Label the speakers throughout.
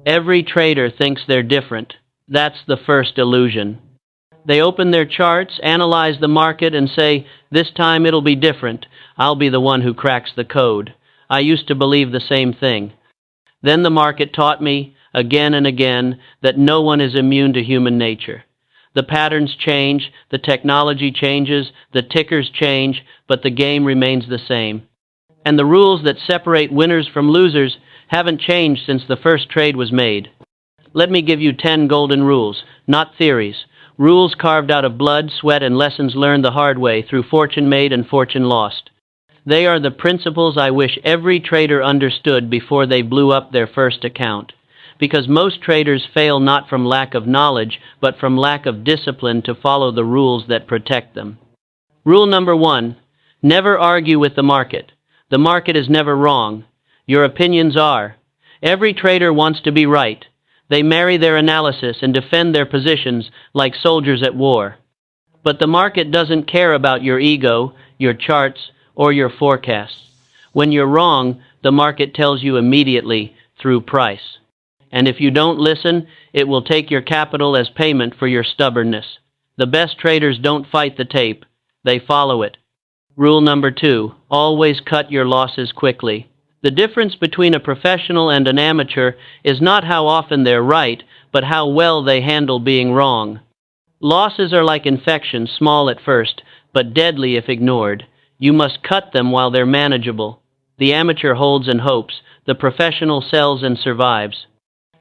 Speaker 1: Every trader thinks they're different. That's the first illusion. They open their charts, analyze the market, and say, "This time it'll be different. I'll be the one who cracks the code." I used to believe the same thing. Then the market taught me, again and again, that no one is immune to human nature. The patterns change, the technology changes, the tickers change, but the game remains the same. And the rules that separate winners from losers haven't changed since the first trade was made. Let me give you 10 golden rules, not theories. Rules carved out of blood, sweat, and lessons learned the hard way through fortune made and fortune lost. They are the principles I wish every trader understood before they blew up their first account. Because most traders fail not from lack of knowledge, but from lack of discipline to follow the rules that protect them. Rule number 1, never argue with the market. The market is never wrong. Your opinions are. Every trader wants to be right. They marry their analysis and defend their positions like soldiers at war. But the market doesn't care about your ego, your charts, or your forecasts. When you're wrong, the market tells you immediately through price. And if you don't listen, it will take your capital as payment for your stubbornness. The best traders don't fight the tape, they follow it. Rule number 2, always cut your losses quickly. The difference between a professional and an amateur is not how often they're right, but how well they handle being wrong. Losses are like infections, small at first, but deadly if ignored. You must cut them while they're manageable. The amateur holds and hopes, the professional sells and survives.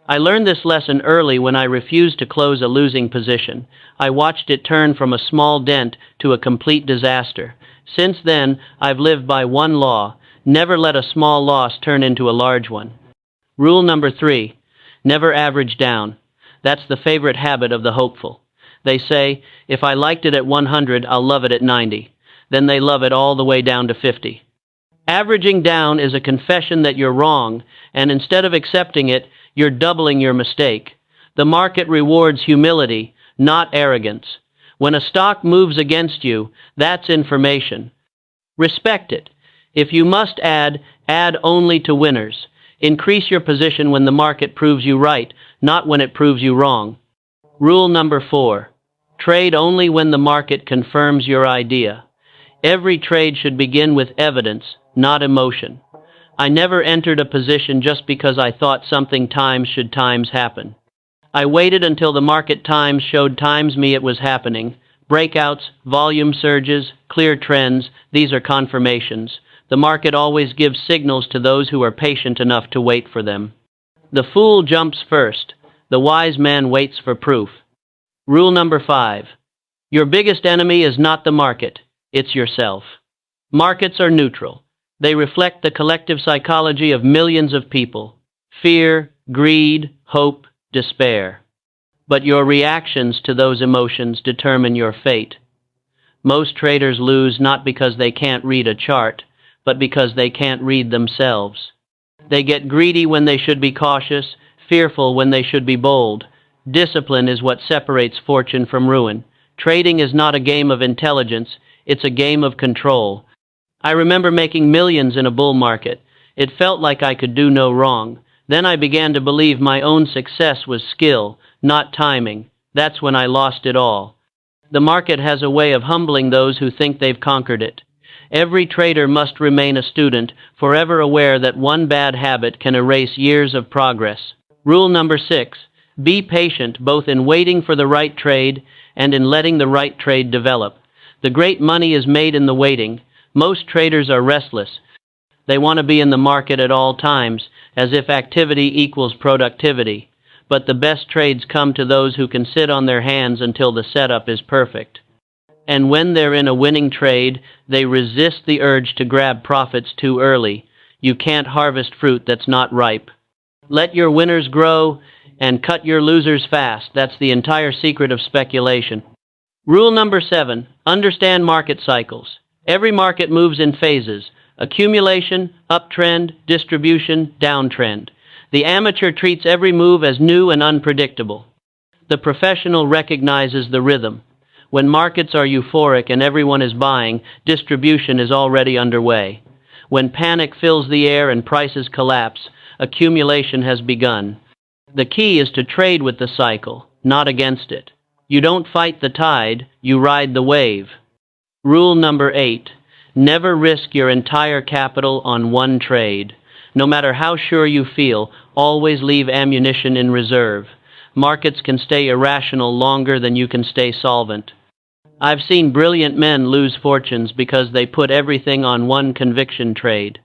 Speaker 1: I learned this lesson early when I refused to close a losing position. I watched it turn from a small dent to a complete disaster. Since then, I've lived by one law: never let a small loss turn into a large one. Rule number 3, never average down. That's the favorite habit of the hopeful. They say, if I liked it at 100, I'll love it at 90. Then they love it all the way down to 50. Averaging down is a confession that you're wrong, and instead of accepting it, you're doubling your mistake. The market rewards humility, not arrogance. When a stock moves against you, that's information. Respect it. If you must add only to winners. Increase your position when the market proves you right, not when it proves you wrong. Rule number 4, trade only when the market confirms your idea. Every trade should begin with evidence, not emotion. I never entered a position just because I thought something should happen. I waited until the market times showed me it was happening. Breakouts, volume surges, clear trends, these are confirmations. The market always gives signals to those who are patient enough to wait for them. The fool jumps first. The wise man waits for proof. Rule number 5. Your biggest enemy is not the market, it's yourself. Markets are neutral. They reflect the collective psychology of millions of people. Fear, greed, hope, despair. But your reactions to those emotions determine your fate. Most traders lose not because they can't read a chart, but because they can't read themselves. They get greedy when they should be cautious, fearful when they should be bold. Discipline is what separates fortune from ruin. Trading is not a game of intelligence, it's a game of control. I remember making millions in a bull market. It felt like I could do no wrong. Then I began to believe my own success was skill, not timing. That's when I lost it all. The market has a way of humbling those who think they've conquered it. Every trader must remain a student, forever aware that one bad habit can erase years of progress. Rule number 6, be patient both in waiting for the right trade and in letting the right trade develop. The great money is made in the waiting. Most traders are restless. They want to be in the market at all times, as if activity equals productivity. But the best trades come to those who can sit on their hands until the setup is perfect. And when they're in a winning trade, they resist the urge to grab profits too early. You can't harvest fruit that's not ripe. Let your winners grow and cut your losers fast. That's the entire secret of speculation. Rule number 7, understand market cycles. Every market moves in phases: accumulation, uptrend, distribution, downtrend. The amateur treats every move as new and unpredictable. The professional recognizes the rhythm. When markets are euphoric and everyone is buying, distribution is already underway. When panic fills the air and prices collapse, accumulation has begun. The key is to trade with the cycle, not against it. You don't fight the tide, you ride the wave. Rule number 8. Never risk your entire capital on one trade. No matter how sure you feel, always leave ammunition in reserve. Markets can stay irrational longer than you can stay solvent. I've seen brilliant men lose fortunes because they put everything on one conviction trade.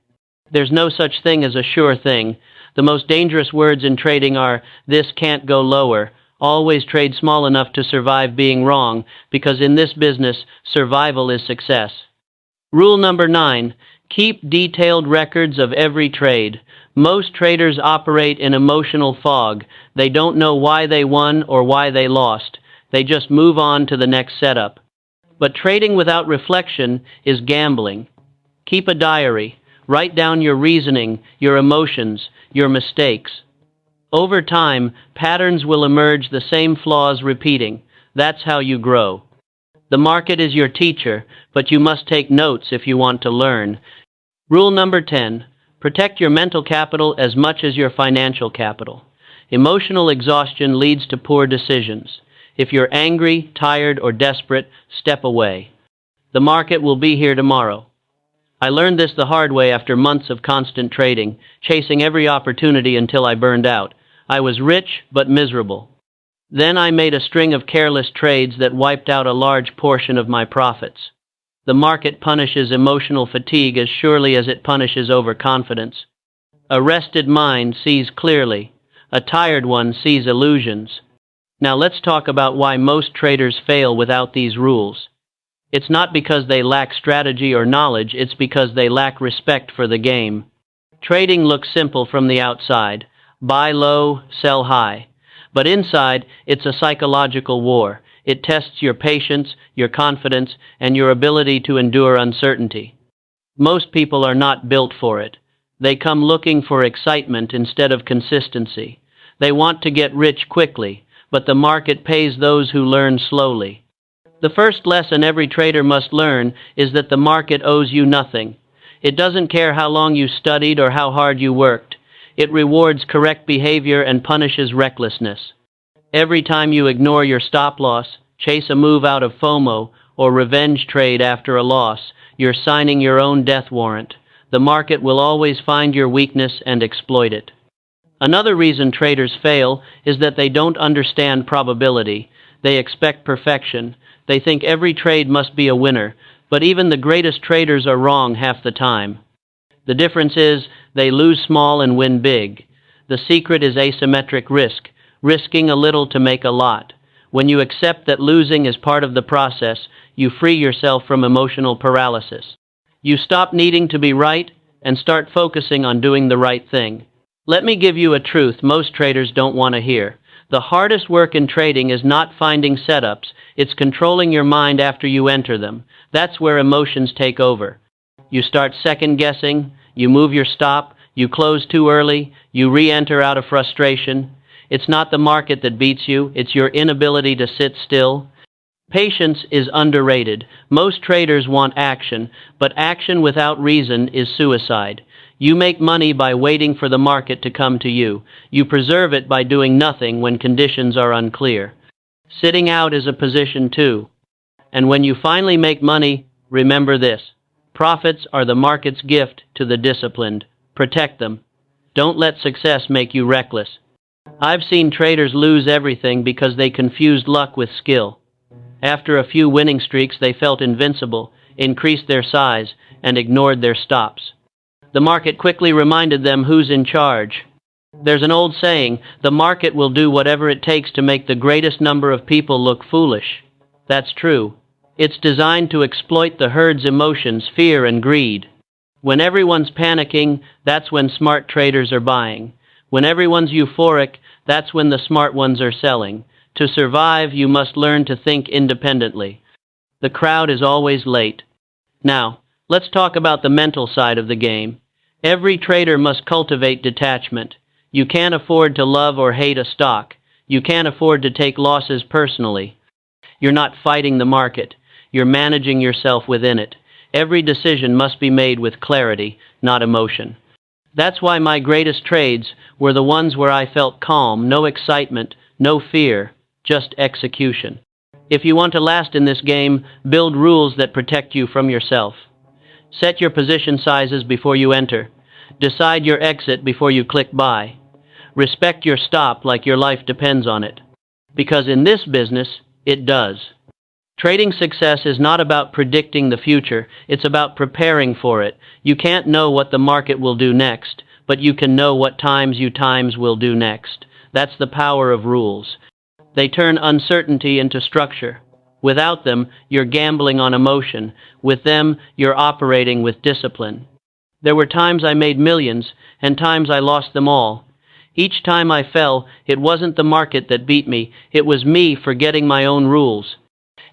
Speaker 1: There's no such thing as a sure thing. The most dangerous words in trading are, "This can't go lower." Always trade small enough to survive being wrong, because in this business, survival is success. Rule number 9. Keep detailed records of every trade. Most traders operate in emotional fog. They don't know why they won or why they lost. They just move on to the next setup. But trading without reflection is gambling. Keep a diary. Write down your reasoning, your emotions, your mistakes. Over time, patterns will emerge, the same flaws repeating. That's how you grow. The market is your teacher, but you must take notes if you want to learn. Rule number 10. Protect your mental capital as much as your financial capital. Emotional exhaustion leads to poor decisions. If you're angry, tired, or desperate, step away. The market will be here tomorrow. I learned this the hard way after months of constant trading, chasing every opportunity until I burned out. I was rich, but miserable. Then I made a string of careless trades that wiped out a large portion of my profits. The market punishes emotional fatigue as surely as it punishes overconfidence. A rested mind sees clearly. A tired one sees illusions. Now let's talk about why most traders fail without these rules. It's not because they lack strategy or knowledge, it's because they lack respect for the game. Trading looks simple from the outside. Buy low, sell high. But inside, it's a psychological war. It tests your patience, your confidence, and your ability to endure uncertainty. Most people are not built for it. They come looking for excitement instead of consistency. They want to get rich quickly, but the market pays those who learn slowly. The first lesson every trader must learn is that the market owes you nothing. It doesn't care how long you studied or how hard you worked. It rewards correct behavior and punishes recklessness. Every time you ignore your stop loss, chase a move out of FOMO, or revenge trade after a loss, you're signing your own death warrant. The market will always find your weakness and exploit it. Another reason traders fail is that they don't understand probability. They expect perfection. They think every trade must be a winner, but even the greatest traders are wrong half the time. The difference is they lose small and win big. The secret is asymmetric risk, risking a little to make a lot. When you accept that losing is part of the process, you free yourself from emotional paralysis. You stop needing to be right and start focusing on doing the right thing. Let me give you a truth most traders don't want to hear. The hardest work in trading is not finding setups, it's controlling your mind after you enter them. That's where emotions take over. You start second-guessing, you move your stop, you close too early, you re-enter out of frustration. It's not the market that beats you, it's your inability to sit still. Patience is underrated. Most traders want action, but action without reason is suicide. You make money by waiting for the market to come to you. You preserve it by doing nothing when conditions are unclear. Sitting out is a position too. And when you finally make money, remember this. Profits are the market's gift to the disciplined. Protect them. Don't let success make you reckless. I've seen traders lose everything because they confused luck with skill. After a few winning streaks, they felt invincible, increased their size, and ignored their stops. The market quickly reminded them who's in charge. There's an old saying, the market will do whatever it takes to make the greatest number of people look foolish. That's true. It's designed to exploit the herd's emotions, fear, and greed. When everyone's panicking, that's when smart traders are buying. When everyone's euphoric, that's when the smart ones are selling. To survive, you must learn to think independently. The crowd is always late. Now, let's talk about the mental side of the game. Every trader must cultivate detachment. You can't afford to love or hate a stock. You can't afford to take losses personally. You're not fighting the market. You're managing yourself within it. Every decision must be made with clarity, not emotion. That's why my greatest trades were the ones where I felt calm, no excitement, no fear, just execution. If you want to last in this game, build rules that protect you from yourself. Set your position sizes before you enter. Decide your exit before you click buy. Respect your stop like your life depends on it. Because in this business, it does. Trading success is not about predicting the future, it's about preparing for it. You can't know what the market will do next, but you can know what times will do next. That's the power of rules. They turn uncertainty into structure. Without them, you're gambling on emotion. With them, you're operating with discipline. There were times I made millions, and times I lost them all. Each time I fell, it wasn't the market that beat me, it was me forgetting my own rules.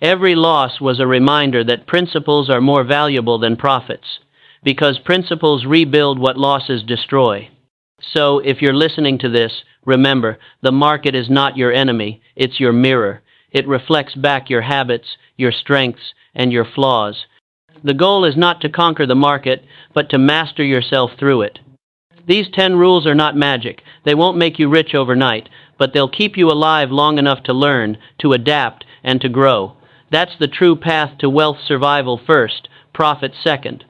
Speaker 1: Every loss was a reminder that principles are more valuable than profits, because principles rebuild what losses destroy. So, if you're listening to this, remember, the market is not your enemy, it's your mirror. It reflects back your habits, your strengths, and your flaws. The goal is not to conquer the market, but to master yourself through it. These 10 rules are not magic. They won't make you rich overnight, but they'll keep you alive long enough to learn, to adapt, and to grow. That's the true path to wealth survival first, profit second.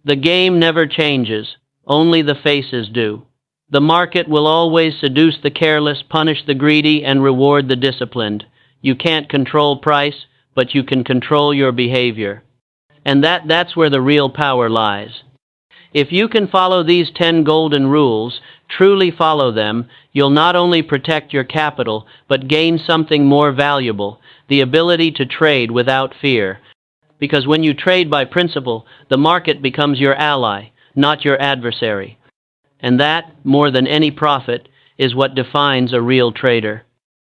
Speaker 1: The game never changes, only the faces do. The market will always seduce the careless, punish the greedy, and reward the disciplined. You can't control price, but you can control your behavior. And that's where the real power lies. If you can follow these 10 golden rules, truly follow them, you'll not only protect your capital, but gain something more valuable, the ability to trade without fear. Because when you trade by principle, the market becomes your ally, not your adversary. And that, more than any profit, is what defines a real trader.